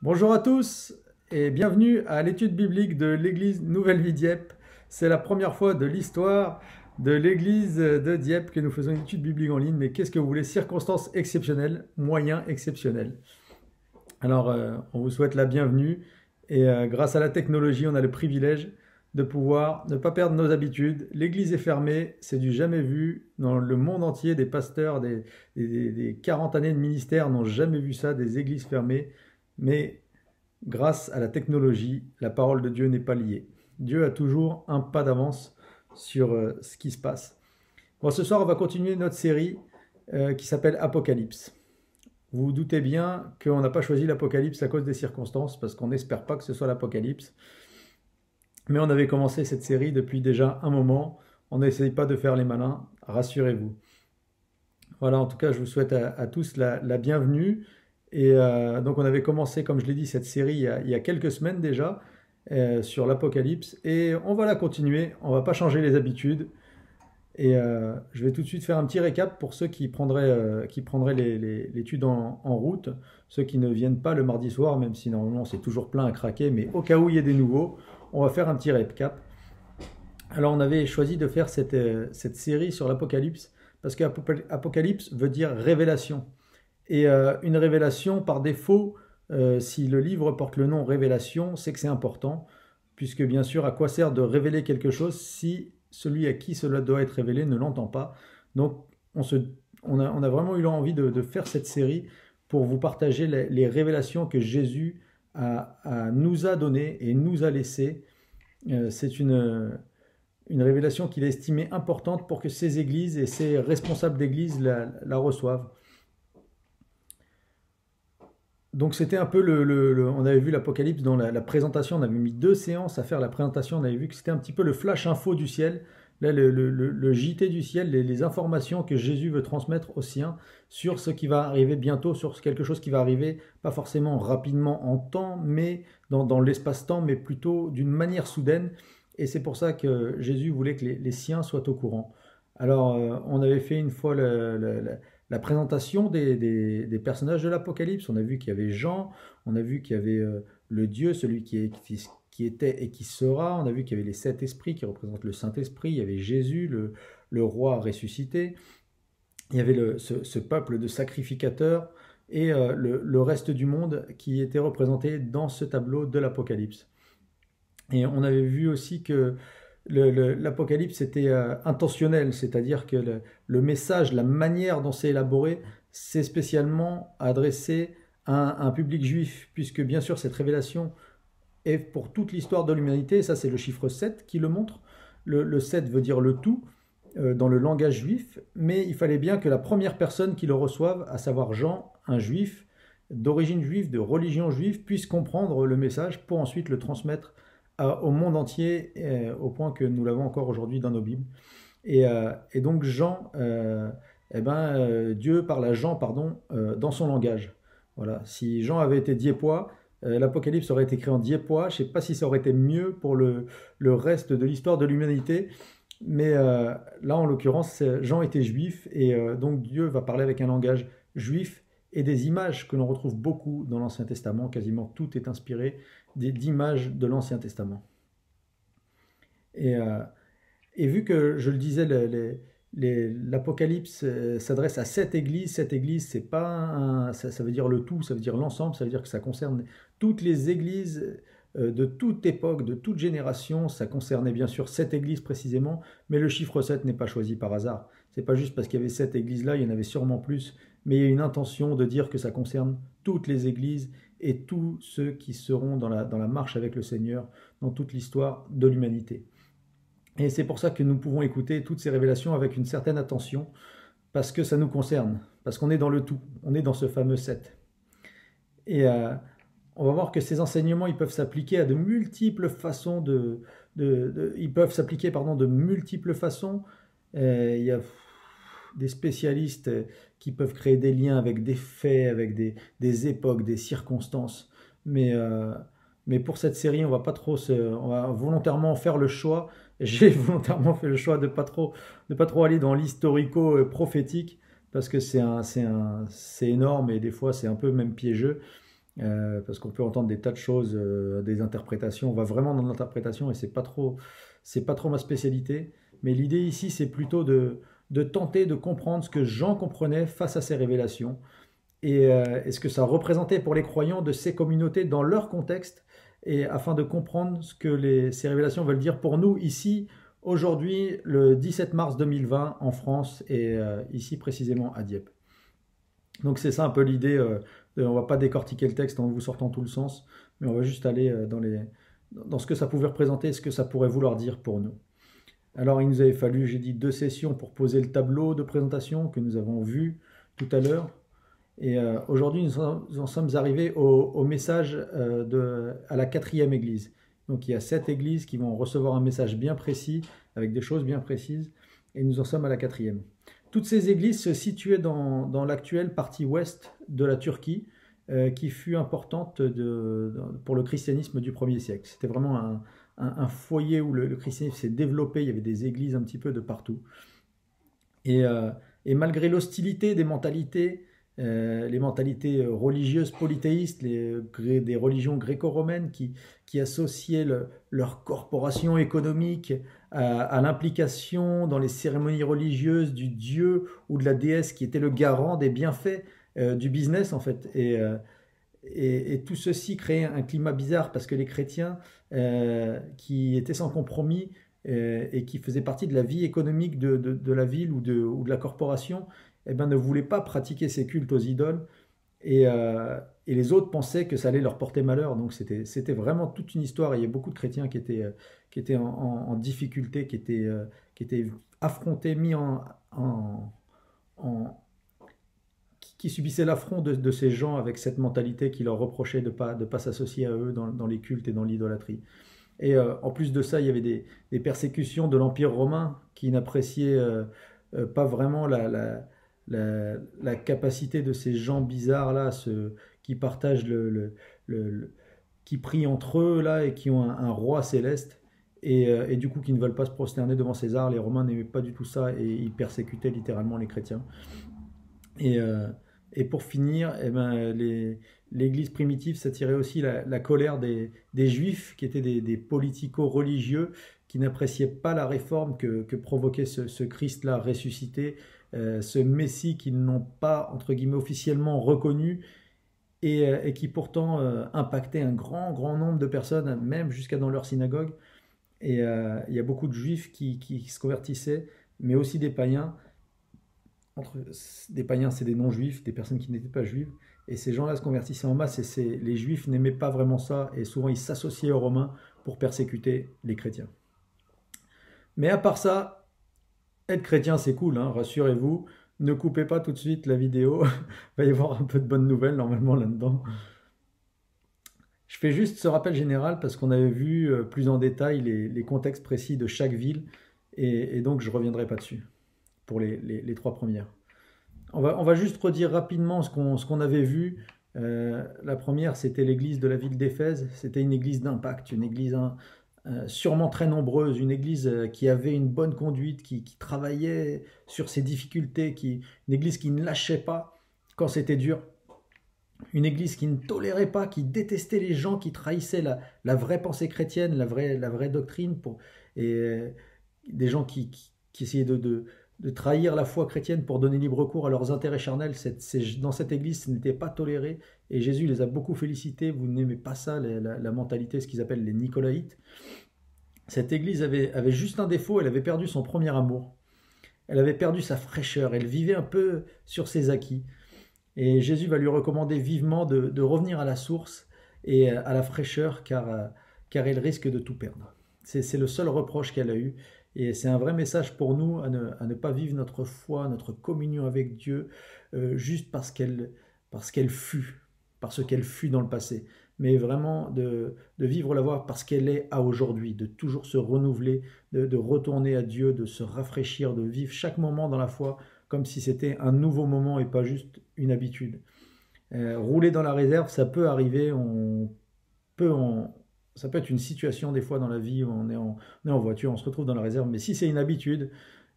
Bonjour à tous et bienvenue à l'étude biblique de l'église Nouvelle Vie Dieppe. C'est la première fois de l'histoire de l'église de Dieppe que nous faisons une étude biblique en ligne. Mais qu'est-ce que vous voulez? Circonstances exceptionnelles, moyens exceptionnels. Alors, on vous souhaite la bienvenue et grâce à la technologie, on a le privilège de pouvoir ne pas perdre nos habitudes. L'église est fermée, c'est du jamais vu dans le monde entier. Des pasteurs, des 40 années de ministère n'ont jamais vu ça, des églises fermées. Mais grâce à la technologie, la parole de Dieu n'est pas liée. Dieu a toujours un pas d'avance sur ce qui se passe. Bon, ce soir, on va continuer notre série qui s'appelle Apocalypse. Vous vous doutez bien qu'on n'a pas choisi l'Apocalypse à cause des circonstances, parce qu'on n'espère pas que ce soit l'Apocalypse. Mais on avait commencé cette série depuis déjà un moment. On n'essaye pas de faire les malins, rassurez-vous. Voilà, en tout cas, je vous souhaite à tous la bienvenue. Et donc, on avait commencé, comme je l'ai dit, cette série il y a quelques semaines déjà sur l'Apocalypse. Et on va la continuer. On va pas changer les habitudes. Et je vais tout de suite faire un petit récap pour ceux qui prendraient l'étude en route. Ceux qui ne viennent pas le mardi soir, même si normalement c'est toujours plein à craquer. Mais au cas où il y ait des nouveaux, on va faire un petit récap. Alors, on avait choisi de faire cette série sur l'Apocalypse parce qu'Apocalypse veut dire révélation. Et une révélation, par défaut, si le livre porte le nom révélation, c'est que c'est important, puisque bien sûr, à quoi sert de révéler quelque chose si celui à qui cela doit être révélé ne l'entend pas? Donc, on a vraiment eu envie de faire cette série pour vous partager les révélations que Jésus nous a données et nous a laissées. C'est une révélation qu'il a estimée importante pour que ces églises et ces responsables d'église la reçoivent. Donc c'était un peu on avait vu l'Apocalypse dans la présentation, on avait mis 2 séances à faire la présentation, on avait vu que c'était un petit peu le flash info du ciel, là le JT du ciel, les informations que Jésus veut transmettre aux siens sur ce qui va arriver bientôt, sur quelque chose qui va arriver, pas forcément rapidement en temps, mais dans l'espace-temps, mais plutôt d'une manière soudaine. Et c'est pour ça que Jésus voulait que les siens soient au courant. Alors on avait fait une fois la présentation des personnages de l'Apocalypse. On a vu qu'il y avait Jean, on a vu qu'il y avait le Dieu, celui qui était et qui sera. On a vu qu'il y avait les 7 esprits qui représentent le Saint-Esprit. Il y avait Jésus, le roi ressuscité. Il y avait ce peuple de sacrificateurs et le reste du monde qui était représenté dans ce tableau de l'Apocalypse. Et on avait vu aussi que l'Apocalypse était intentionnel, c'est-à-dire que le message, la manière dont c'est élaboré, c'est spécialement adressé à un public juif, puisque bien sûr cette révélation est pour toute l'histoire de l'humanité, ça c'est le chiffre 7 qui le montre. Le 7 veut dire le tout dans le langage juif, mais il fallait bien que la première personne qui le reçoive, à savoir Jean, un juif, d'origine juive, de religion juive, puisse comprendre le message pour ensuite le transmettre au monde entier, au point que nous l'avons encore aujourd'hui dans nos Bibles. Et donc Jean, Dieu parle à Jean, pardon, dans son langage. Voilà. Si Jean avait été dieppois, l'Apocalypse aurait été écrit en dieppois. Je ne sais pas si ça aurait été mieux pour le reste de l'histoire de l'humanité. Mais là, en l'occurrence, Jean était juif, et donc Dieu va parler avec un langage juif et des images que l'on retrouve beaucoup dans l'Ancien Testament. Quasiment tout est inspiré d'images de l'Ancien Testament. Et, euh, et vu que, je le disais, l'Apocalypse s'adresse à 7 églises, 7 églises, c'est pas ça veut dire le tout, ça veut dire l'ensemble, ça veut dire que ça concerne toutes les églises de toute époque, de toute génération. Ça concernait bien sûr 7 églises précisément, mais le chiffre 7 n'est pas choisi par hasard. C'est pas juste parce qu'il y avait 7 églises là, il y en avait sûrement plus, mais il y a une intention de dire que ça concerne toutes les églises et tous ceux qui seront dans la marche avec le Seigneur dans toute l'histoire de l'humanité. Et c'est pour ça que nous pouvons écouter toutes ces révélations avec une certaine attention, parce que ça nous concerne, parce qu'on est dans le tout, on est dans ce fameux 7. Et on va voir que ces enseignements, ils peuvent s'appliquer à de multiples façons ils peuvent s'appliquer, pardon, de multiples façons. Il y a des spécialistes qui peuvent créer des liens avec des faits, avec des époques, des circonstances. Mais pour cette série, on va volontairement faire le choix. J'ai volontairement fait le choix de pas trop aller dans l'historico-prophétique, parce que c'est énorme et des fois c'est un peu même piégeux. parce qu'on peut entendre des tas de choses, des interprétations. On va vraiment dans l'interprétation et c'est pas trop ma spécialité. Mais l'idée ici, c'est plutôt de tenter de comprendre ce que Jean comprenait face à ces révélations et ce que ça représentait pour les croyants de ces communautés dans leur contexte, et afin de comprendre ce que ces révélations veulent dire pour nous ici, aujourd'hui, le 17 mars 2020 en France et ici précisément à Dieppe. Donc c'est ça un peu l'idée, on va pas décortiquer le texte en vous sortant tout le sens, mais on va juste aller dans ce que ça pouvait représenter et ce que ça pourrait vouloir dire pour nous. Alors il nous avait fallu, j'ai dit, 2 sessions pour poser le tableau de présentation que nous avons vu tout à l'heure. Et aujourd'hui, nous en sommes arrivés au message à la 4e église. Donc il y a 7 églises qui vont recevoir un message bien précis, avec des choses bien précises, et nous en sommes à la 4e. Toutes ces églises se situaient dans l'actuelle partie ouest de la Turquie, qui fut importante pour le christianisme du 1er siècle. C'était vraiment un foyer où le christianisme s'est développé, il y avait des églises un petit peu de partout. Et, malgré l'hostilité des mentalités, les mentalités religieuses polythéistes, des religions gréco-romaines qui associaient leur corporation économique à l'implication dans les cérémonies religieuses du dieu ou de la déesse qui était le garant des bienfaits du business en fait. Et tout ceci créait un climat bizarre parce que les chrétiens qui étaient sans compromis et qui faisaient partie de la vie économique de la ville ou de la corporation, eh ben, ne voulaient pas pratiquer ces cultes aux idoles, et les autres pensaient que ça allait leur porter malheur. Donc c'était vraiment toute une histoire, et il y a beaucoup de chrétiens qui étaient en difficulté, qui étaient affrontés, qui subissaient l'affront de ces gens avec cette mentalité qui leur reprochait de pas s'associer à eux dans les cultes et dans l'idolâtrie. Et en plus de ça, il y avait des persécutions de l'Empire romain qui n'appréciaient pas vraiment la capacité de ces gens bizarres là, qui partagent qui prient entre eux là et qui ont un roi céleste, et du coup qui ne veulent pas se prosterner devant César. Les Romains n'aimaient pas du tout ça et ils persécutaient littéralement les chrétiens. Et, et pour finir, eh ben, l'Église primitive s'attirait aussi la colère des Juifs, qui étaient des politico-religieux, qui n'appréciaient pas la réforme que provoquait ce Christ-là ressuscité, ce Messie qu'ils n'ont pas, entre guillemets, officiellement reconnu, et qui pourtant impactait un grand nombre de personnes, même jusqu'à dans leur synagogue. Et il y a beaucoup de Juifs qui se convertissaient, mais aussi des païens. Des païens, c'est des non-juifs, des personnes qui n'étaient pas juives, et ces gens-là se convertissaient en masse, et les juifs n'aimaient pas vraiment ça, et souvent ils s'associaient aux Romains pour persécuter les chrétiens. Mais à part ça, être chrétien c'est cool, hein, rassurez-vous, ne coupez pas tout de suite la vidéo, il va y avoir un peu de bonnes nouvelles normalement là-dedans. Je fais juste ce rappel général parce qu'on avait vu plus en détail les contextes précis de chaque ville, et donc je ne reviendrai pas dessus pour les 3 premières. On va juste redire rapidement ce qu'on avait vu. La première, c'était l'église de la ville d'Éphèse. C'était une église d'impact, une église sûrement très nombreuse, une église qui avait une bonne conduite, qui travaillait sur ses difficultés, une église qui ne lâchait pas quand c'était dur, une église qui ne tolérait pas, qui détestait les gens qui trahissaient la vraie pensée chrétienne, la vraie doctrine, et des gens qui essayaient de trahir la foi chrétienne pour donner libre cours à leurs intérêts charnels. Dans cette église, ce n'était pas toléré, et Jésus les a beaucoup félicités. Vous n'aimez pas ça, la mentalité, ce qu'ils appellent les Nicolaïtes. Cette église avait juste un défaut, elle avait perdu son premier amour. Elle avait perdu sa fraîcheur, elle vivait un peu sur ses acquis. Et Jésus va lui recommander vivement de revenir à la source et à la fraîcheur, car elle risque de tout perdre. C'est le seul reproche qu'elle a eu. Et c'est un vrai message pour nous à ne pas vivre notre foi, notre communion avec Dieu, juste parce qu'elle fut dans le passé, mais vraiment de vivre la voie parce qu'elle est à aujourd'hui, de toujours se renouveler, de retourner à Dieu, de se rafraîchir, de vivre chaque moment dans la foi comme si c'était un nouveau moment et pas juste une habitude. Rouler dans la réserve, ça peut arriver, ça peut être une situation des fois dans la vie où on est en voiture, on se retrouve dans la réserve, mais si c'est une habitude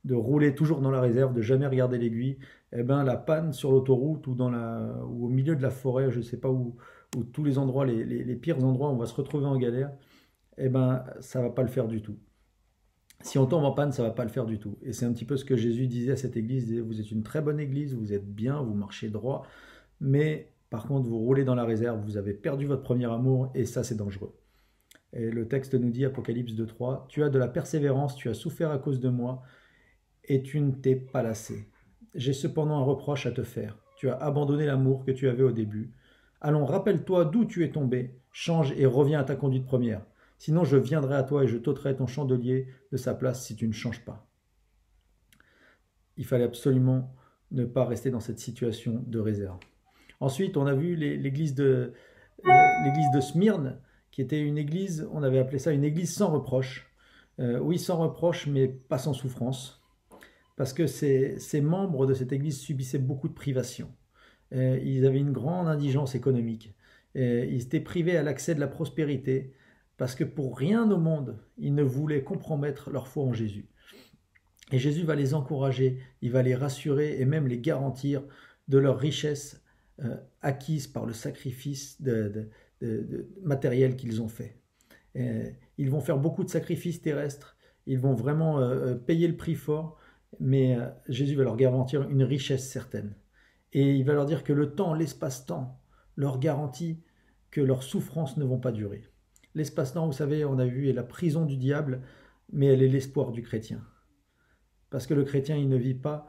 de rouler toujours dans la réserve, de jamais regarder l'aiguille, eh ben la panne sur l'autoroute ou au milieu de la forêt, je ne sais pas où ou tous les endroits, les pires endroits où on va se retrouver en galère, eh ben, ça va pas le faire du tout. Si on tombe en panne, ça va pas le faire du tout. Et c'est un petit peu ce que Jésus disait à cette église. Il disait, vous êtes une très bonne église, vous êtes bien, vous marchez droit, mais par contre, vous roulez dans la réserve, vous avez perdu votre premier amour, et ça, c'est dangereux. Et le texte nous dit, Apocalypse 2:3, tu as de la persévérance, tu as souffert à cause de moi, et tu ne t'es pas lassé. J'ai cependant un reproche à te faire. Tu as abandonné l'amour que tu avais au début. Allons, rappelle-toi d'où tu es tombé, change et reviens à ta conduite première. Sinon, je viendrai à toi et je t'ôterai ton chandelier de sa place si tu ne changes pas. Il fallait absolument ne pas rester dans cette situation de réserve. Ensuite, on a vu l'église de Smyrne, qui était une église, on avait appelé ça une église sans reproche. Oui, sans reproche, mais pas sans souffrance. Parce que ces membres de cette église subissaient beaucoup de privations. Ils avaient une grande indigence économique. Ils étaient privés à l'accès de la prospérité parce que pour rien au monde, ils ne voulaient compromettre leur foi en Jésus. Et Jésus va les encourager, il va les rassurer et même les garantir de leur richesse acquise par le sacrifice matériel qu'ils ont fait. Ils vont faire beaucoup de sacrifices terrestres, ils vont vraiment payer le prix fort, mais Jésus va leur garantir une richesse certaine. Et il va leur dire que le temps, l'espace-temps, leur garantit que leurs souffrances ne vont pas durer. L'espace-temps, vous savez, on a vu, est la prison du diable, mais elle est l'espoir du chrétien. Parce que le chrétien, il ne vit pas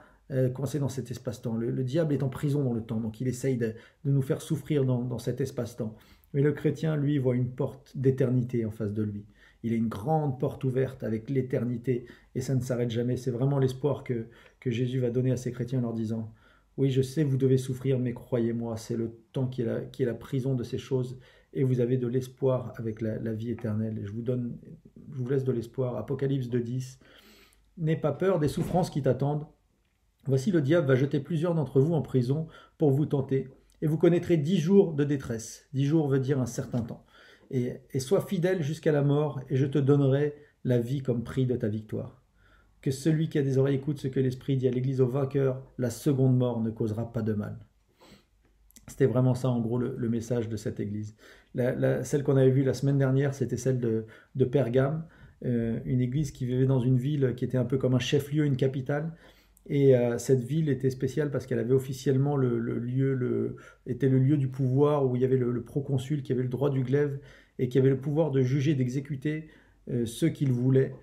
coincé dans cet espace-temps. Le diable est en prison dans le temps, donc il essaye de nous faire souffrir dans cet espace-temps. Mais le chrétien, lui, voit une porte d'éternité en face de lui. Il a une grande porte ouverte avec l'éternité, et ça ne s'arrête jamais. C'est vraiment l'espoir que Jésus va donner à ces chrétiens en leur disant, oui, je sais, vous devez souffrir, mais croyez-moi, c'est le temps qui est la prison de ces choses, et vous avez de l'espoir avec la vie éternelle. Et je vous laisse de l'espoir. Apocalypse 2:10. N'aie pas peur des souffrances qui t'attendent. Voici le diable va jeter plusieurs d'entre vous en prison pour vous tenter, et vous connaîtrez 10 jours de détresse. 10 jours veut dire un certain temps. Et sois fidèle jusqu'à la mort, et je te donnerai la vie comme prix de ta victoire. Que celui qui a des oreilles écoute ce que l'Esprit dit à l'Église aux vainqueurs, la seconde mort ne causera pas de mal. C'était vraiment ça, en gros, le message de cette église. Celle qu'on avait vue la semaine dernière, c'était celle de Pergame, une église qui vivait dans une ville qui était un peu comme un chef-lieu, une capitale. Et cette ville était spéciale parce qu'elle avait officiellement était le lieu du pouvoir où il y avait le proconsul qui avait le droit du glaive et qui avait le pouvoir de juger, d'exécuter ceux qu'il voulait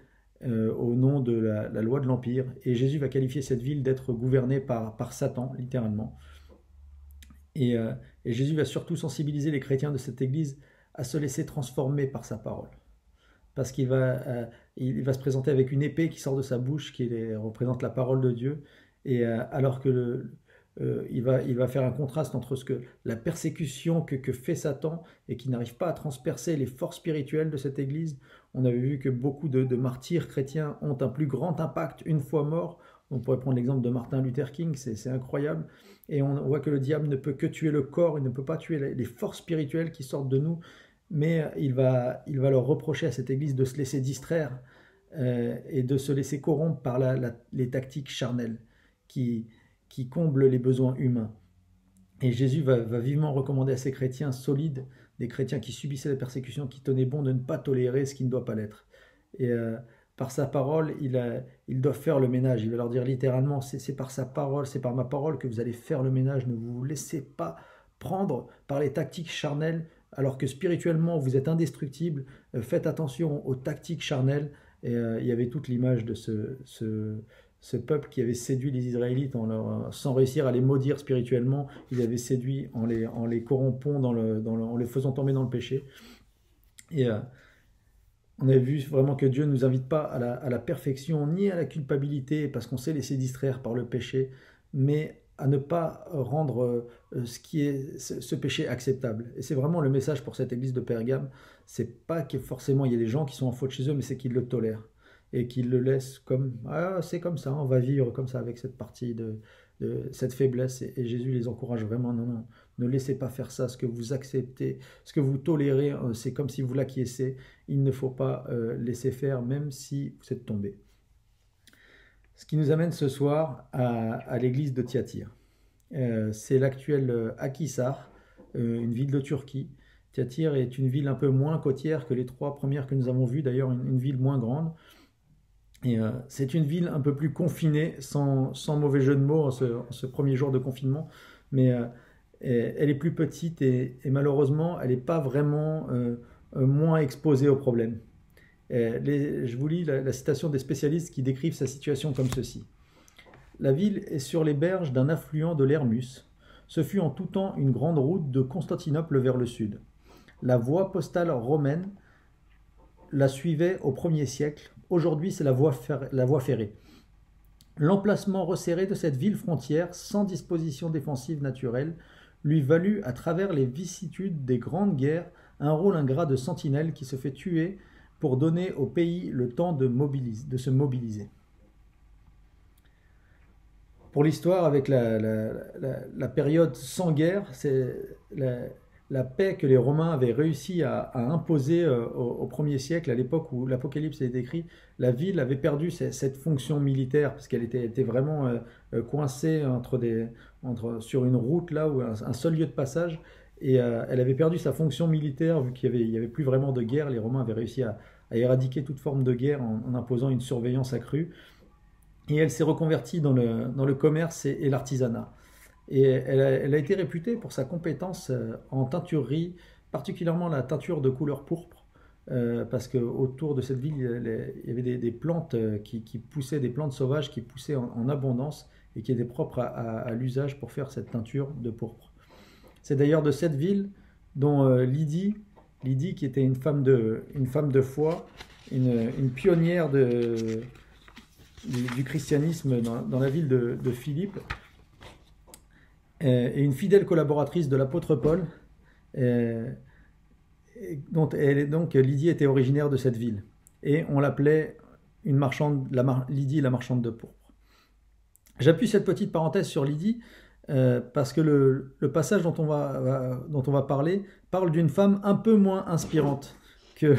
au nom de la loi de l'Empire. Et Jésus va qualifier cette ville d'être gouvernée par Satan, littéralement. Et Jésus va surtout sensibiliser les chrétiens de cette église à se laisser transformer par sa parole. Parce qu'il va se présenter avec une épée qui sort de sa bouche, qui représente la parole de Dieu. Et alors que il va faire un contraste entre la persécution que fait Satan et qui n'arrive pas à transpercer les forces spirituelles de cette église. On avait vu que beaucoup de martyrs chrétiens ont un plus grand impact une fois morts. On pourrait prendre l'exemple de Martin Luther King, c'est incroyable. Et on voit que le diable ne peut que tuer le corps, il ne peut pas tuer les forces spirituelles qui sortent de nous, mais il va leur reprocher à cette église de se laisser distraire et de se laisser corrompre par les tactiques charnelles qui comblent les besoins humains. Et Jésus va vivement recommander à ces chrétiens solides, des chrétiens qui subissaient la persécution, qui tenaient bon de ne pas tolérer ce qui ne doit pas l'être. Et par sa parole, ils doivent faire le ménage. Il va leur dire littéralement, c'est par sa parole, c'est par ma parole que vous allez faire le ménage. Ne vous laissez pas prendre par les tactiques charnelles, alors que spirituellement vous êtes indestructible. Faites attention aux tactiques charnelles. Et il y avait toute l'image de ce peuple qui avait séduit les Israélites sans réussir à les maudire spirituellement. Ils avaient séduit en les corrompant, en les faisant tomber dans le péché. Et on a vu vraiment que Dieu ne nous invite pas à la perfection ni à la culpabilité parce qu'on s'est laissé distraire par le péché, mais à ne pas rendre ce péché acceptable. Et c'est vraiment le message pour cette église de Pergame. C'est pas que forcément il y a des gens qui sont en faute chez eux, mais c'est qu'ils le tolèrent et qu'ils le laissent comme c'est comme ça, on va vivre comme ça avec cette partie de cette faiblesse. Et Jésus les encourage vraiment, non, ne laissez pas faire ça. Ce que vous acceptez, ce que vous tolérez, c'est comme si vous l'acquiescez. Il ne faut pas laisser faire, même si vous êtes tombé. Ce qui nous amène ce soir à l'église de Thyatire. C'est l'actuel Akhisar, une ville de Turquie. Thyatire est une ville un peu moins côtière que les 3 premières que nous avons vues, d'ailleurs une ville moins grande. Et c'est une ville un peu plus confinée, sans mauvais jeu de mots en ce premier jour de confinement, mais elle est plus petite malheureusement, elle n'est pas vraiment moins exposée aux problèmes. Je vous lis la citation des spécialistes qui décrivent sa situation comme ceci. La ville est sur les berges d'un affluent de l'Hermus. Ce fut en tout temps une grande route de Constantinople vers le sud. La voie postale romaine la suivait au 1er siècle. Aujourd'hui, c'est la voie ferrée. L'emplacement resserré de cette ville frontière, sans disposition défensive naturelle, lui valut, à travers les vicissitudes des grandes guerres, un rôle ingrat de sentinelle qui se fait tuer pour donner au pays le temps de se mobiliser. Pour l'histoire, avec la période sans guerre, c'est la paix que les Romains avaient réussi à imposer au 1er siècle, à l'époque où l'Apocalypse est décrit. La ville avait perdu cette fonction militaire parce qu'elle était vraiment coincée sur une route là, où un seul lieu de passage, et elle avait perdu sa fonction militaire vu qu'il y avait plus vraiment de guerre. Les Romains avaient réussi à éradiquer toute forme de guerre en imposant une surveillance accrue, et elle s'est reconvertie dans le commerce et l'artisanat. Et elle a été réputée pour sa compétence en teinturerie, particulièrement la teinture de couleur pourpre, parce qu'autour de cette ville, il y avait des plantes qui poussaient, des plantes sauvages qui poussaient en abondance et qui étaient propres à l'usage pour faire cette teinture de pourpre. C'est d'ailleurs de cette ville dont Lydie, qui était une femme de foi, une pionnière du christianisme dans la ville de Philippe, et une fidèle collaboratrice de l'apôtre Paul, donc Lydie était originaire de cette ville, et on l'appelait Lydie la marchande de pourpre. J'appuie cette petite parenthèse sur Lydie parce que le passage dont on va parler parle d'une femme un peu moins inspirante que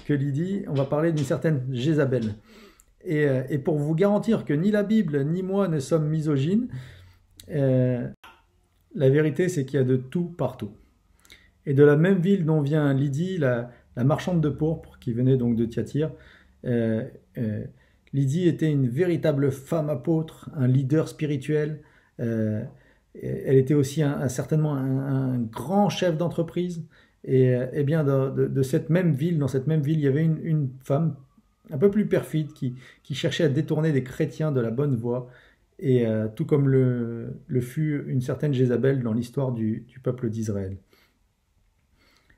Lydie. On va parler d'une certaine Jézabel. Et pour vous garantir que ni la Bible ni moi ne sommes misogynes, la vérité, c'est qu'il y a de tout partout. Et de la même ville dont vient Lydie, la marchande de pourpre, qui venait donc de Thyatire, Lydie était une véritable femme apôtre, un leader spirituel. Elle était aussi certainement un grand chef d'entreprise. Et bien de cette même ville, dans cette même ville, il y avait une femme un peu plus perfide qui cherchait à détourner des chrétiens de la bonne voie. Et tout comme le fut une certaine Jézabel dans l'histoire du peuple d'Israël.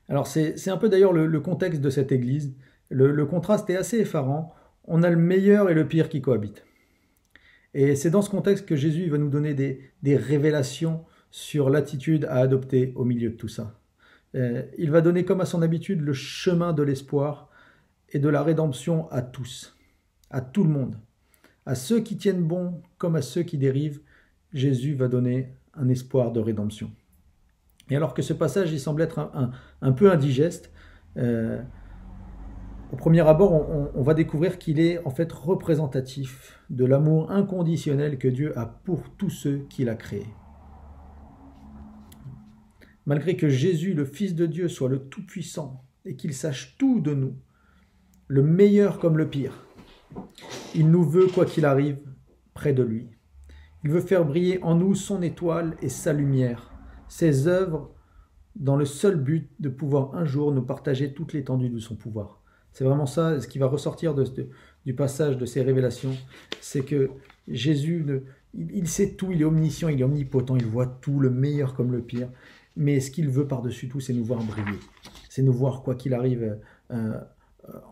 Alors c'est un peu d'ailleurs le contexte de cette église. Le contraste est assez effarant. On a le meilleur et le pire qui cohabitent. Et c'est dans ce contexte que Jésus va nous donner des révélations sur l'attitude à adopter au milieu de tout ça. Il va donner comme à son habitude le chemin de l'espoir et de la rédemption à tous, à tout le monde. À ceux qui tiennent bon comme à ceux qui dérivent, Jésus va donner un espoir de rédemption. Et alors que ce passage il semble être un peu indigeste, au premier abord, on va découvrir qu'il est en fait représentatif de l'amour inconditionnel que Dieu a pour tous ceux qu'il a créés. Malgré que Jésus, le Fils de Dieu, soit le Tout-Puissant et qu'il sache tout de nous, le meilleur comme le pire, il nous veut, quoi qu'il arrive, près de lui. Il veut faire briller en nous son étoile et sa lumière, ses œuvres, dans le seul but de pouvoir un jour nous partager toute l'étendue de son pouvoir. C'est vraiment ça, ce qui va ressortir du passage de ces révélations, c'est que Jésus, il sait tout, il est omniscient, il est omnipotent, il voit tout, le meilleur comme le pire, mais ce qu'il veut par-dessus tout, c'est nous voir briller, c'est nous voir, quoi qu'il arrive,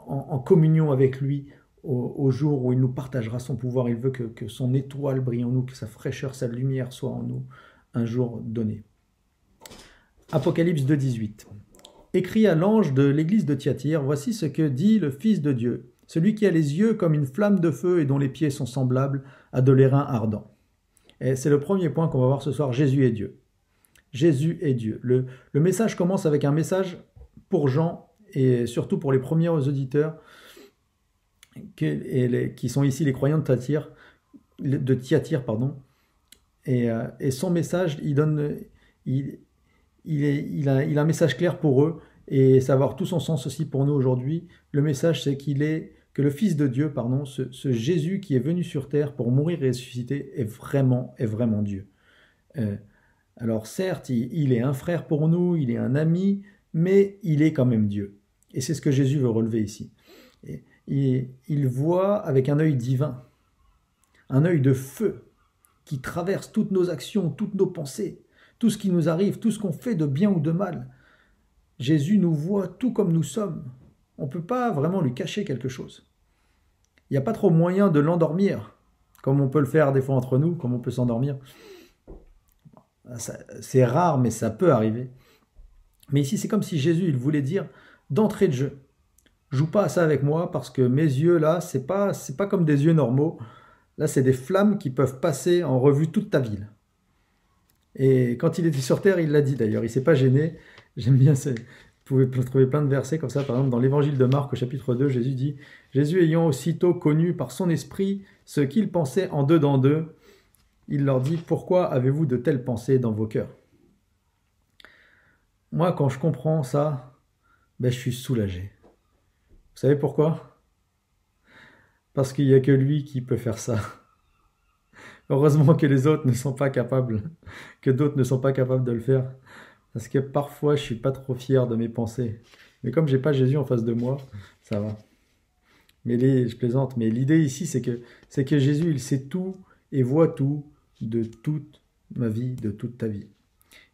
en communion avec lui, au jour où il nous partagera son pouvoir. Il veut que son étoile brille en nous, que sa fraîcheur, sa lumière soit en nous un jour donné. Apocalypse 2,18. Écrit à l'ange de l'église de Thyatire, voici ce que dit le Fils de Dieu, celui qui a les yeux comme une flamme de feu et dont les pieds sont semblables à de l'airain ardent. Et c'est le premier point qu'on va voir ce soir, Jésus est Dieu. Jésus est Dieu. Le message commence avec un message pour Jean et surtout pour les premiers auditeurs qui sont ici les croyants de Thyatire, pardon. Et son message, il il a un message clair pour eux, et ça va avoir tout son sens aussi pour nous aujourd'hui. Le message, c'est que le Fils de Dieu, pardon, ce Jésus qui est venu sur terre pour mourir et ressusciter, est vraiment Dieu. Euh, alors certes, il est un frère pour nous, il est un ami, mais il est quand même Dieu. Et c'est ce que Jésus veut relever ici. Il voit avec un œil divin, un œil de feu, qui traverse toutes nos actions, toutes nos pensées, tout ce qui nous arrive, tout ce qu'on fait de bien ou de mal. Jésus nous voit tout comme nous sommes. On ne peut pas vraiment lui cacher quelque chose. Il n'y a pas trop moyen de l'endormir, comme on peut le faire des fois entre nous, comme on peut s'endormir. C'est rare, mais ça peut arriver. Mais ici, c'est comme si Jésus, il voulait dire d'entrée de jeu. Joue pas à ça avec moi, parce que mes yeux, là, c'est pas comme des yeux normaux. Là, c'est des flammes qui peuvent passer en revue toute ta ville. Et quand il était sur terre, il l'a dit d'ailleurs, il ne s'est pas gêné. J'aime bien, vous pouvez trouver plein de versets comme ça. Par exemple, dans l'évangile de Marc, au chapitre 2, Jésus dit « Jésus ayant aussitôt connu par son esprit ce qu'il pensait en dedans d'eux, il leur dit « Pourquoi avez-vous de telles pensées dans vos cœurs ?» Moi, quand je comprends ça, je suis soulagé. Vous savez pourquoi? Parce qu'il n'y a que lui qui peut faire ça. Heureusement que les autres ne sont pas capables, que d'autres ne sont pas capables de le faire. Parce que parfois, je ne suis pas trop fier de mes pensées. Mais comme j'ai pas Jésus en face de moi, ça va. Mais je plaisante. Mais l'idée ici, c'est que Jésus, il sait tout et voit tout de toute ma vie, de toute ta vie.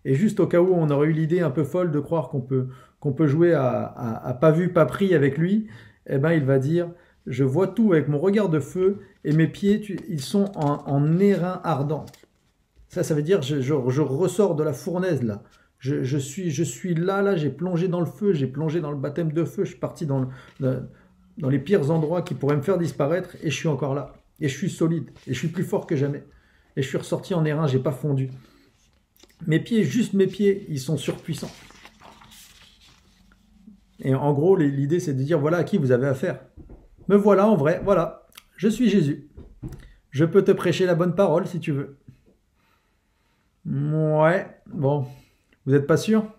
Et juste au cas où on aurait eu l'idée un peu folle de croire qu'on peut jouer à pas vu, pas pris avec lui, eh ben il va dire « Je vois tout avec mon regard de feu et mes pieds, ils sont en airain ardent. » Ça veut dire je ressors de la fournaise là. Je suis là, j'ai plongé dans le feu, j'ai plongé dans le baptême de feu, je suis parti dans les pires endroits qui pourraient me faire disparaître et je suis encore là. Et je suis solide, et je suis plus fort que jamais. Et je suis ressorti en airain, j'ai pas fondu. Mes pieds, juste mes pieds, ils sont surpuissants. Et en gros, l'idée c'est de dire voilà à qui vous avez affaire. Me voilà en vrai, voilà, je suis Jésus. Je peux te prêcher la bonne parole si tu veux. Ouais, bon, vous n'êtes pas sûr?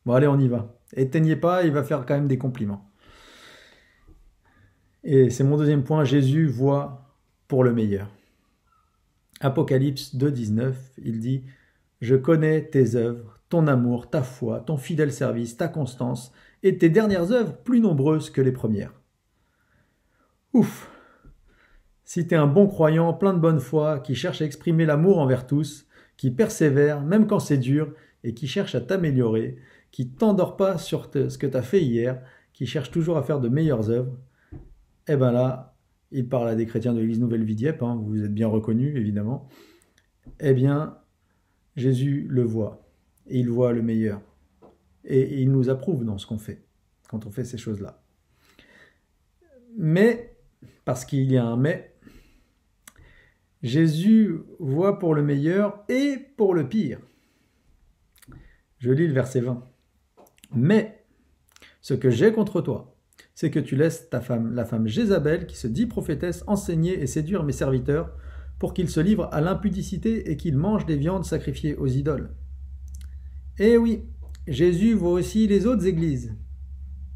Bon, allez, on y va. Éteignez pas, il va faire quand même des compliments. Et c'est mon deuxième point, Jésus voit pour le meilleur. Apocalypse 2,19, il dit « Je connais tes œuvres, ton amour, ta foi, ton fidèle service, ta constance, et tes dernières œuvres plus nombreuses que les premières. » Ouf! Si t'es un bon croyant, plein de bonne foi, qui cherche à exprimer l'amour envers tous, qui persévère, même quand c'est dur, et qui cherche à t'améliorer, qui t'endort pas sur ce que t'as fait hier, qui cherche toujours à faire de meilleures œuvres, eh ben là, il parle à des chrétiens de l'Église Nouvelle Vie Dieppe, hein, vous êtes bien reconnus, évidemment. Eh bien, Jésus le voit, et il voit le meilleur. Et il nous approuve dans ce qu'on fait, quand on fait ces choses-là. Mais, parce qu'il y a un mais, Jésus voit pour le meilleur et pour le pire. Je lis le verset 20. Mais, ce que j'ai contre toi, c'est que tu laisses la femme Jézabel, qui se dit prophétesse, enseigner et séduire mes serviteurs, pour qu'ils se livrent à l'impudicité et qu'ils mangent des viandes sacrifiées aux idoles. Eh oui, Jésus voit aussi les autres églises,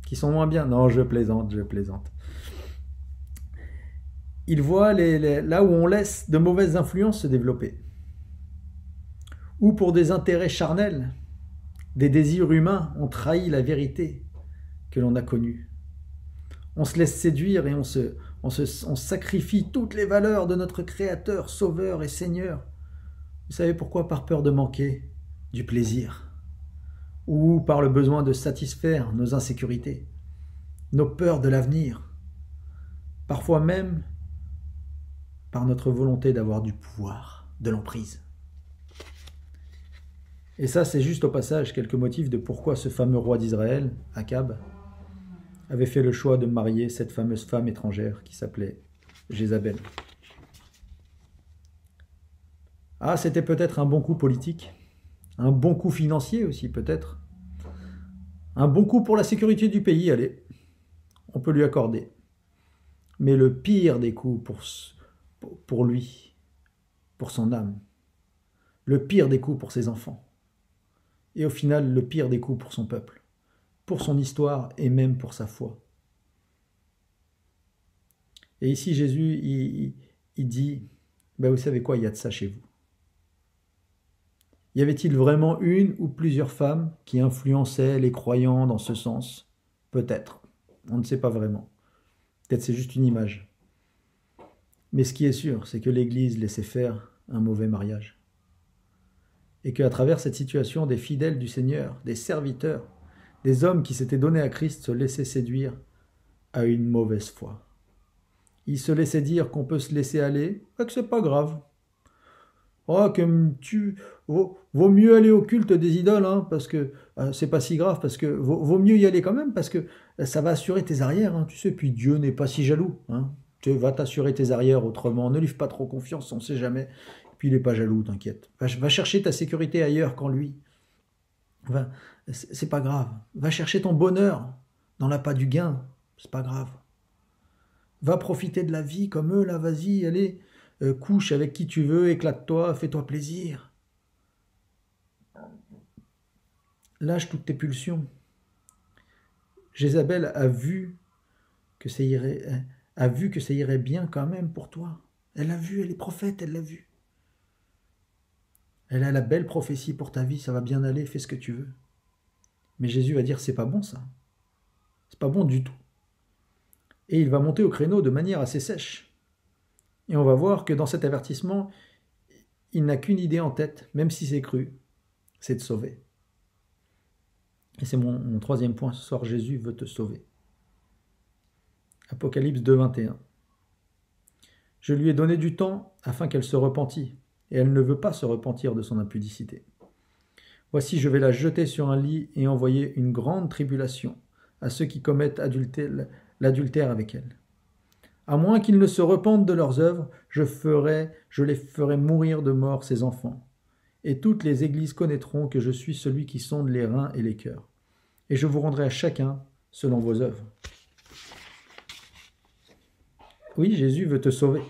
qui sont moins bien. Non, je plaisante. Il voit là où on laisse de mauvaises influences se développer. Ou pour des intérêts charnels, des désirs humains, on trahit la vérité que l'on a connue. On se laisse séduire et on sacrifie toutes les valeurs de notre Créateur, Sauveur et Seigneur. Vous savez pourquoi? Par peur de manquer du plaisir, ou par le besoin de satisfaire nos insécurités, nos peurs de l'avenir, parfois même par notre volonté d'avoir du pouvoir, de l'emprise. Et ça, c'est juste au passage quelques motifs de pourquoi ce fameux roi d'Israël, Akab, avait fait le choix de marier cette fameuse femme étrangère qui s'appelait Jézabel. Ah, c'était peut-être un bon coup politique, un bon coup financier aussi peut-être, un bon coup pour la sécurité du pays, allez, on peut lui accorder. Mais le pire des coups pour lui, pour son âme, le pire des coups pour ses enfants, et au final le pire des coups pour son peuple, pour son histoire et même pour sa foi. Et ici Jésus, il dit, ben vous savez quoi, il y a de ça chez vous. Y avait-il vraiment une ou plusieurs femmes qui influençaient les croyants dans ce sens? Peut-être, on ne sait pas vraiment. Peut-être c'est juste une image. Mais ce qui est sûr, c'est que l'Église laissait faire un mauvais mariage. Et qu'à travers cette situation, des fidèles du Seigneur, des serviteurs, des hommes qui s'étaient donnés à Christ se laissaient séduire à une mauvaise foi. Ils se laissaient dire qu'on peut se laisser aller, et que c'est pas grave. Oh, vaut mieux aller au culte des idoles, hein, parce que c'est pas si grave, parce que vaut mieux y aller quand même, parce que ça va assurer tes arrières, hein, tu sais, puis Dieu n'est pas si jaloux, hein. Tu vas t'assurer tes arrières autrement, ne lui fais pas trop confiance, on sait jamais, puis il n'est pas jaloux, t'inquiète. Va chercher ta sécurité ailleurs qu'en lui. C'est pas grave. Va chercher ton bonheur dans l'appât du gain, c'est pas grave. Va profiter de la vie comme eux, là, vas-y, allez, couche avec qui tu veux, éclate-toi, fais-toi plaisir. Lâche toutes tes pulsions. Jézabel a vu que ça irait bien quand même pour toi. Elle a vu, elle est prophète, elle l'a vu. Elle a la belle prophétie pour ta vie, ça va bien aller, fais ce que tu veux. Mais Jésus va dire, c'est pas bon ça. C'est pas bon du tout. Et il va monter au créneau de manière assez sèche. Et on va voir que dans cet avertissement, il n'a qu'une idée en tête, même si c'est cru, c'est de sauver. Et c'est mon troisième point ce soir, Jésus veut te sauver. Apocalypse 2, 21. Je lui ai donné du temps afin qu'elle se repentît, et elle ne veut pas se repentir de son impudicité. Voici, je vais la jeter sur un lit et envoyer une grande tribulation à ceux qui commettent l'adultère avec elle. À moins qu'ils ne se repentent de leurs œuvres, je les ferai mourir de mort, ces enfants. Et toutes les églises connaîtront que je suis celui qui sonde les reins et les cœurs. Et je vous rendrai à chacun selon vos œuvres. Oui, Jésus veut te sauver.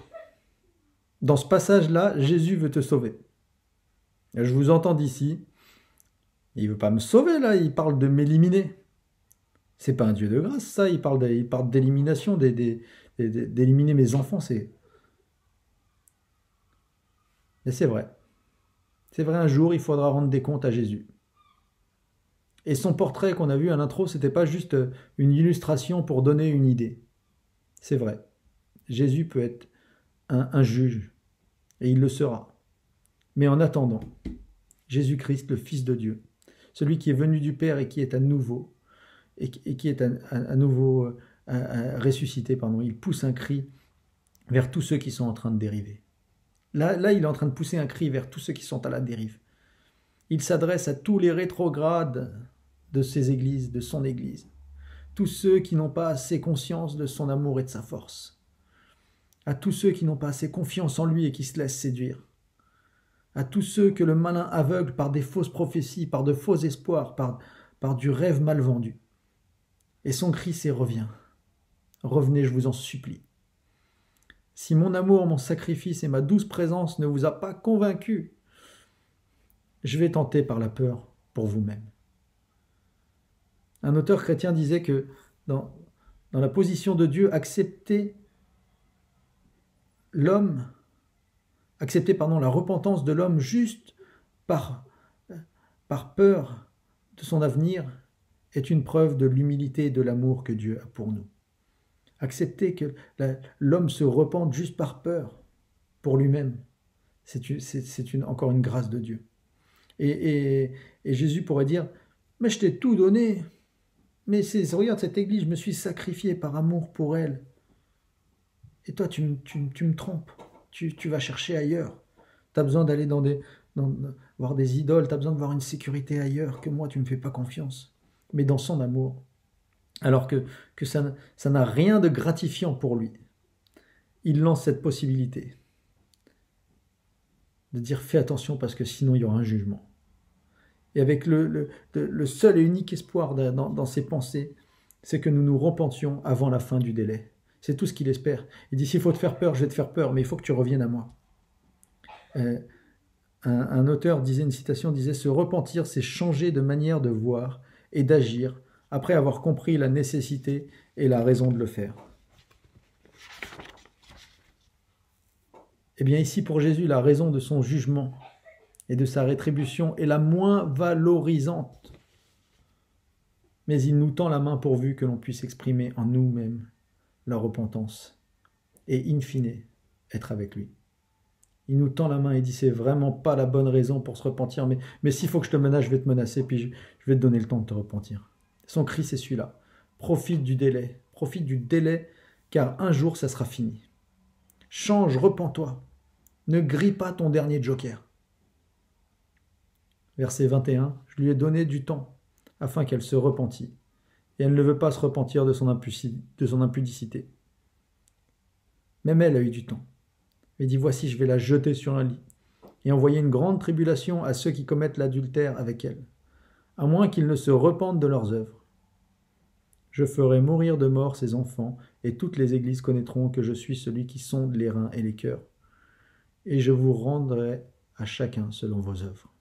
Dans ce passage-là, Jésus veut te sauver. Je vous entends d'ici. Il ne veut pas me sauver, là, il parle de m'éliminer. C'est pas un Dieu de grâce, ça, il parle d'élimination, d'éliminer mes enfants, Mais c'est vrai. C'est vrai, un jour, il faudra rendre des comptes à Jésus. Et son portrait qu'on a vu à l'intro, c'était pas juste une illustration pour donner une idée. C'est vrai. Jésus peut être un juge, et il le sera. Mais en attendant, Jésus-Christ, le Fils de Dieu, celui qui est venu du Père et qui est à nouveau, ressuscité, il pousse un cri vers tous ceux qui sont en train de dériver. Là, il est en train de pousser un cri vers tous ceux qui sont à la dérive. Il s'adresse à tous les rétrogrades de ses églises, de son église, tous ceux qui n'ont pas assez conscience de son amour et de sa force, à tous ceux qui n'ont pas assez confiance en lui et qui se laissent séduire, à tous ceux que le malin aveugle par des fausses prophéties, par de faux espoirs, par du rêve mal vendu. Et son cri, c'est « Reviens, revenez, je vous en supplie. Si mon amour, mon sacrifice et ma douce présence ne vous a pas convaincu, je vais tenter par la peur pour vous-même. » Un auteur chrétien disait que dans la position de Dieu, accepter la repentance de l'homme juste par peur de son avenir est une preuve de l'humilité et de l'amour que Dieu a pour nous. Accepter que l'homme se repente juste par peur pour lui-même, c'est encore une grâce de Dieu. Et Jésus pourrait dire, mais je t'ai tout donné, mais regarde cette église, je me suis sacrifié par amour pour elle. Et toi, tu me trompes, tu vas chercher ailleurs. Tu as besoin d'aller voir des idoles, tu as besoin de voir une sécurité ailleurs, que moi, tu ne me fais pas confiance. Mais dans son amour, alors que ça n'a rien de gratifiant pour lui, il lance cette possibilité de dire fais attention parce que sinon il y aura un jugement. Et avec le seul et unique espoir dans ses pensées, c'est que nous nous repentions avant la fin du délai. C'est tout ce qu'il espère. Il dit s'il faut te faire peur, je vais te faire peur, mais il faut que tu reviennes à moi. un auteur disait, une citation disait, « Se repentir, c'est changer de manière de voir et d'agir après avoir compris la nécessité et la raison de le faire. » Eh bien ici, pour Jésus, la raison de son jugement et de sa rétribution est la moins valorisante. Mais il nous tend la main pourvu que l'on puisse exprimer en nous-mêmes la repentance et, in fine, être avec lui. Il nous tend la main et dit, c'est vraiment pas la bonne raison pour se repentir, mais s'il faut que je te menace, je vais te menacer, puis je vais te donner le temps de te repentir. Son cri, c'est celui-là. Profite du délai, car un jour, ça sera fini. Change, repens-toi. Ne grille pas ton dernier joker. Verset 21, je lui ai donné du temps, afin qu'elle se repentît. Et elle ne veut pas se repentir de son impudicité. Même elle a eu du temps. Et dit, voici, je vais la jeter sur un lit, et envoyer une grande tribulation à ceux qui commettent l'adultère avec elle, à moins qu'ils ne se repentent de leurs œuvres. Je ferai mourir de mort ses enfants, et toutes les églises connaîtront que je suis celui qui sonde les reins et les cœurs, et je vous rendrai à chacun selon vos œuvres.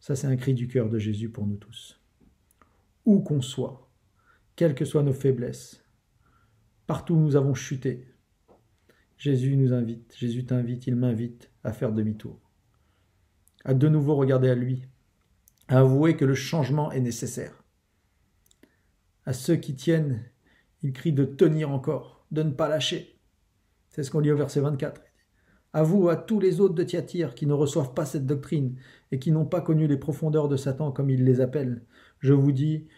Ça, c'est un cri du cœur de Jésus pour nous tous. Où qu'on soit, quelles que soient nos faiblesses, partout où nous avons chuté, Jésus nous invite, Jésus t'invite, il m'invite à faire demi-tour, à de nouveau regarder à lui, à avouer que le changement est nécessaire. À ceux qui tiennent, il crie de tenir encore, de ne pas lâcher. C'est ce qu'on lit au verset 24. À vous, à tous les autres de Thyatire qui ne reçoivent pas cette doctrine et qui n'ont pas connu les profondeurs de Satan comme il les appelle, je vous dis,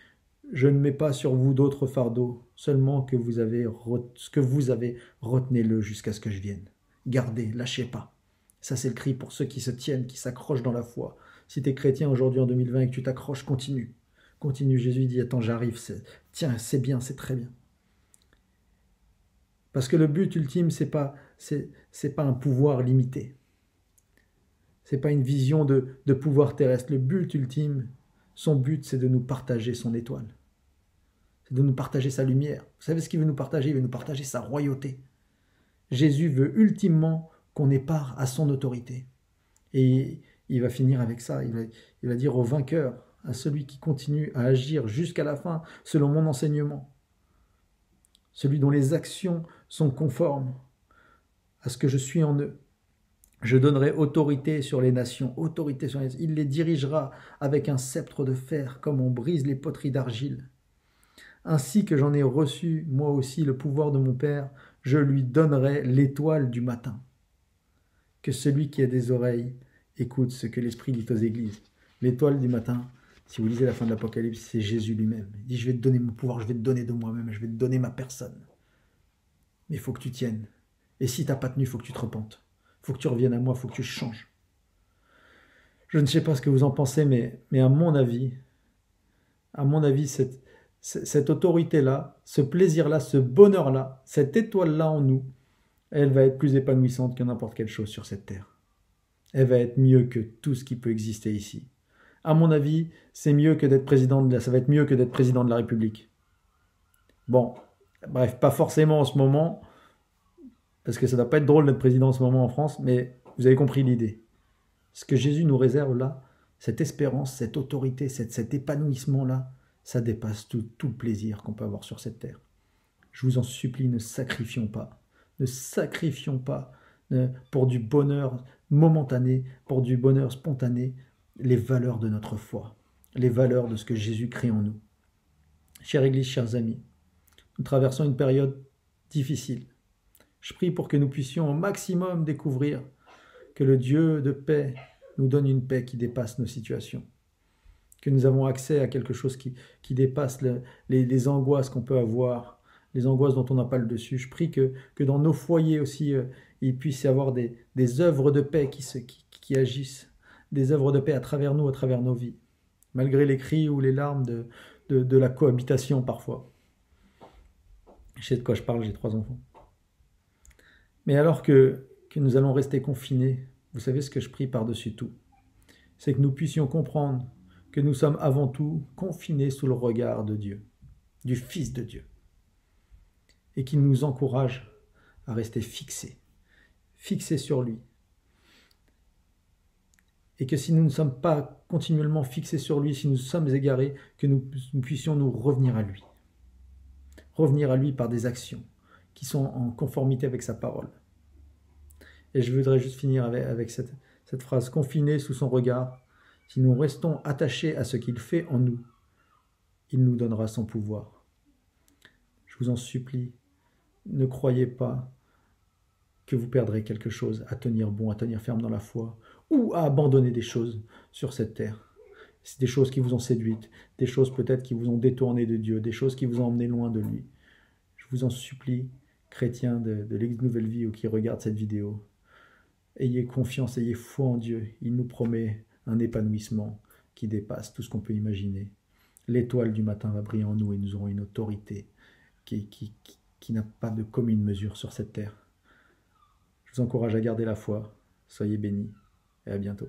je ne mets pas sur vous d'autres fardeaux, seulement ce que vous avez, retenez-le jusqu'à ce que je vienne. Gardez, lâchez pas. Ça, c'est le cri pour ceux qui se tiennent, qui s'accrochent dans la foi. Si tu es chrétien aujourd'hui en 2020 et que tu t'accroches, continue. Continue, Jésus dit, attends, j'arrive. Tiens, c'est bien, c'est très bien. Parce que le but ultime, c'est pas un pouvoir limité. C'est pas une vision de pouvoir terrestre. Le but ultime, son but, c'est de nous partager son étoile. C'est de nous partager sa lumière. Vous savez ce qu'il veut nous partager? Il veut nous partager sa royauté. Jésus veut ultimement qu'on ait part à son autorité. Et il va finir avec ça. Il va dire au vainqueur, à celui qui continue à agir jusqu'à la fin, selon mon enseignement, celui dont les actions sont conformes à ce que je suis en eux. Je donnerai autorité sur les nations, autorité sur les nations. Il les dirigera avec un sceptre de fer, comme on brise les poteries d'argile. Ainsi que j'en ai reçu, moi aussi, le pouvoir de mon Père, je lui donnerai l'étoile du matin. Que celui qui a des oreilles écoute ce que l'Esprit dit aux églises. L'étoile du matin, si vous lisez la fin de l'Apocalypse, c'est Jésus lui-même. Il dit, je vais te donner mon pouvoir, je vais te donner de moi-même, je vais te donner ma personne. Mais il faut que tu tiennes. Et si tu n'as pas tenu, il faut que tu te repentes. Il faut que tu reviennes à moi, il faut que tu changes. Je ne sais pas ce que vous en pensez, mais à mon avis, cette autorité-là, ce plaisir-là, ce bonheur-là, cette étoile-là en nous, elle va être plus épanouissante que n'importe quelle chose sur cette terre. Elle va être mieux que tout ce qui peut exister ici. À mon avis, c'est mieux que d'être ça va être mieux que d'être président de la République. Bon, bref, pas forcément en ce moment, parce que ça ne doit pas être drôle d'être président en ce moment en France, mais vous avez compris l'idée. Ce que Jésus nous réserve là, cette espérance, cette autorité, cet épanouissement-là, ça dépasse tout le plaisir qu'on peut avoir sur cette terre. Je vous en supplie, ne sacrifions pas. Ne sacrifions pas pour du bonheur momentané, pour du bonheur spontané, les valeurs de notre foi, les valeurs de ce que Jésus crée en nous. Chère Église, chers amis, nous traversons une période difficile. Je prie pour que nous puissions au maximum découvrir que le Dieu de paix nous donne une paix qui dépasse nos situations, que nous avons accès à quelque chose qui dépasse les angoisses qu'on peut avoir, les angoisses dont on n'a pas le dessus. Je prie que dans nos foyers aussi, il puisse y avoir des œuvres de paix qui agissent, des œuvres de paix à travers nous, à travers nos vies, malgré les cris ou les larmes de la cohabitation parfois. Je sais de quoi je parle, j'ai 3 enfants. Mais alors que nous allons rester confinés, vous savez ce que je prie par-dessus tout, c'est que nous puissions comprendre que nous sommes avant tout confinés sous le regard de Dieu, du Fils de Dieu, et qu'il nous encourage à rester fixés sur lui, et que si nous ne sommes pas continuellement fixés sur lui, si nous sommes égarés, que nous puissions nous revenir à lui. Revenir à lui par des actions qui sont en conformité avec sa parole. Et je voudrais juste finir avec cette phrase: confinée sous son regard, si nous restons attachés à ce qu'il fait en nous, il nous donnera son pouvoir. Je vous en supplie, ne croyez pas que vous perdrez quelque chose à tenir bon, à tenir ferme dans la foi, ou à abandonner des choses sur cette terre. C'est des choses qui vous ont séduites, des choses peut-être qui vous ont détourné de Dieu, des choses qui vous ont emmené loin de lui. Je vous en supplie, chrétiens de l'Église Nouvelle Vie ou qui regardent cette vidéo, ayez confiance, ayez foi en Dieu. Il nous promet un épanouissement qui dépasse tout ce qu'on peut imaginer. L'étoile du matin va briller en nous et nous aurons une autorité qui n'a pas de commune mesure sur cette terre. Je vous encourage à garder la foi. Soyez bénis et à bientôt.